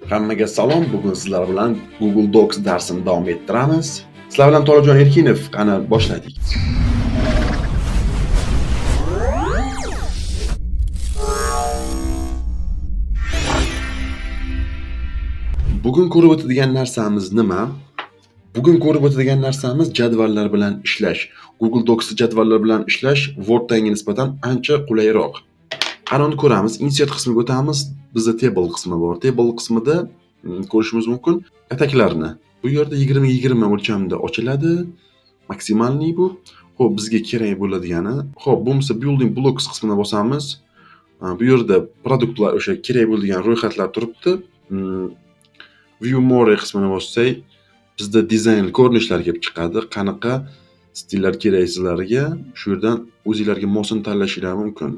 Hammaga salom. Bugun sizlar bilan Google Docs darsini davom ettiramiz. Sizlar bilan Tolajon Erkinov. Qani boshladik. Bugun ko'rib o'tadigan narsamiz nima? Bugun ko'rib o'tadigan narsamiz jadvallar bilan ishlash. Google Docs jadvallar bilan ishlash Word'dagi nisbatan ancha qulayroq. Qani uni ko'ramiz. Insert qismiga o'tamiz. Bizda table qismi bor. Table qismida ko'rishimiz mumkin ataklarni. Bu yerda 20-20 o'lchamda ochiladi. Maksimalniy bu. Xo'p, bizga kerak bo'ladigan. Xo'p, bo'lmasa building blocks qismini bosamiz. Bu yerda produktlar o'sha kerak bo'ladigan ro'yxatlar turibdi. View more qismini bossak, bizda dizayn ko'rinishlar kelib chiqadi. Qanaqa stillar kerak sizlarga, shu yerdan o'zingizlarga mosini tanlashingiz mumkin.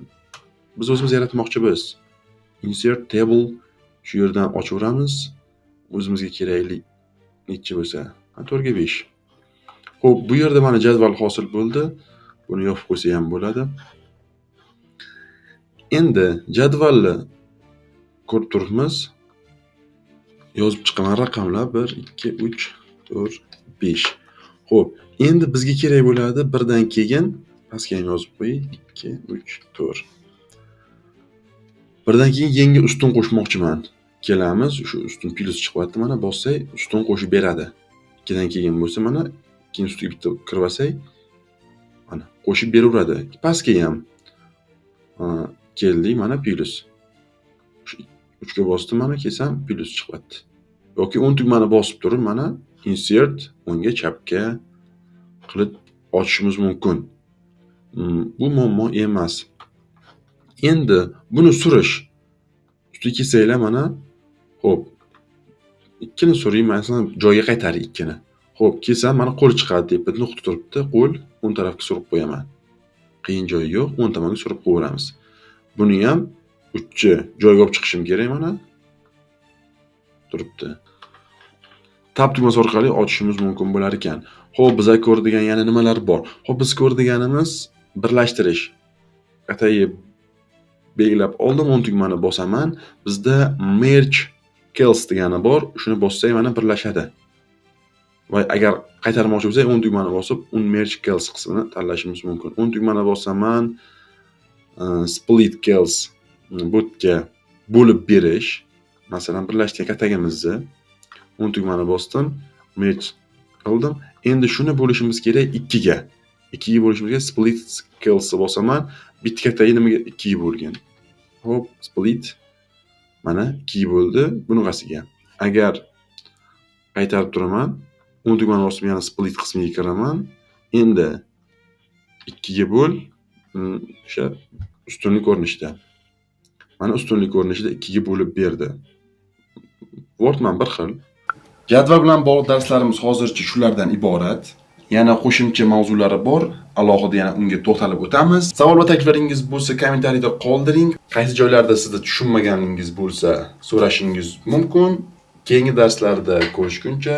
Biz o'zimiz yaratmoqchimiz. Insert table shu yerdan ochaveramiz. O'zimizga kerakli necha bo'lsa, 4 ga 5. Xo'p, bu yerda mana jadval hosil bo'ldi. Buni yopib qo'ysa ham bo'ladi. Endi jadvalni ko'rib turibmiz. Yozib chiqaman raqamlar 1 2 3 4 5. Xo'p, endi bizga kerak bo'ladi birdan keyin pastga ham yozib qo'ying 2 3 4. Birdan keyin yangi ustun qo'shmoqchiman. Kelamiz, shu ustun plus chiqyapti, mana bossak ustun qo'shib beradi. Ikkidan keyin bo'lsa mana keyin ustiga bitta kirib olsak, mana qo'shib beraveradi. Pastga ham keldik, mana plus. 3 ga bosdim, mana kelsam plus chiqyapti. Yoki 10 tugmani bosib turib, mana insert o'ngga chapga qilib ochishimiz mumkin. Bu muammo emas. Endi buni surish. Ustiga kelsanglar mana, xo'p. Ikkini suring, masalan, joyiga qaytaring ikkini. Xo'p, kelsam mana qo'l chiqadi deb bitta nuqta turibdi. Qo'l o'ng tarafga surib qo'yaman. Qiyin joyi yo'q, o'ng tomonga surib qo'yamiz. Buni ham uchi joyiga olib chiqishim kerak mana. Turibdi. Tab tugmasi orqali ochishimiz mumkin bo'lar ekan. Xo'p, biz ko'radigan yana nimalar bor? Xo'p, biz ko'radiganimiz birlashtirish. Atayi belgilab oldim, 10 tugmani bosaman. Bizda merge cells degani bor. Shuni bossak mana birlashadi. Va agar qaytarmoqchi bo'lsak, 10 tugmani bosib, merge cells qismini tanlashimiz mumkin. 10 tugmani bosaman, split cells butga bo'lib berish. Masalan, birlashtirgan katagimizni 10 tugmani bosdim, merge qildim. Endi shuni bo'lishimiz kerak 2 ga. 2 ga bo'lishimiz kerak, split cells bosaman. Bitta katagi nimaga 2 ga bo'lgan? Hop, split mana 2 ga bo'ldi bunaqasiga. Agar qaytarib turaman, 10 tugmani bosib yana split qismiga kiraman. Endi 2 ga bo'l, o'sha ustunlik ko'rinishda. Mana ustunlik ko'rinishida 2 ga bo'lib berdi. Wordman bir xil. Jadval bilan bog'liq darslarimiz hozircha shulardan iborat. Yana qo'shimcha mavzulari bor. Alohida yana unga to'xtalib o'tamiz. Savol va takliflaringiz bo'lsa, kommentariyada qoldiring. Qaysi joylarda sizda tushunmaganingiz bo'lsa, so'rashingiz mumkin. Keyingi darslarda ko'rishguncha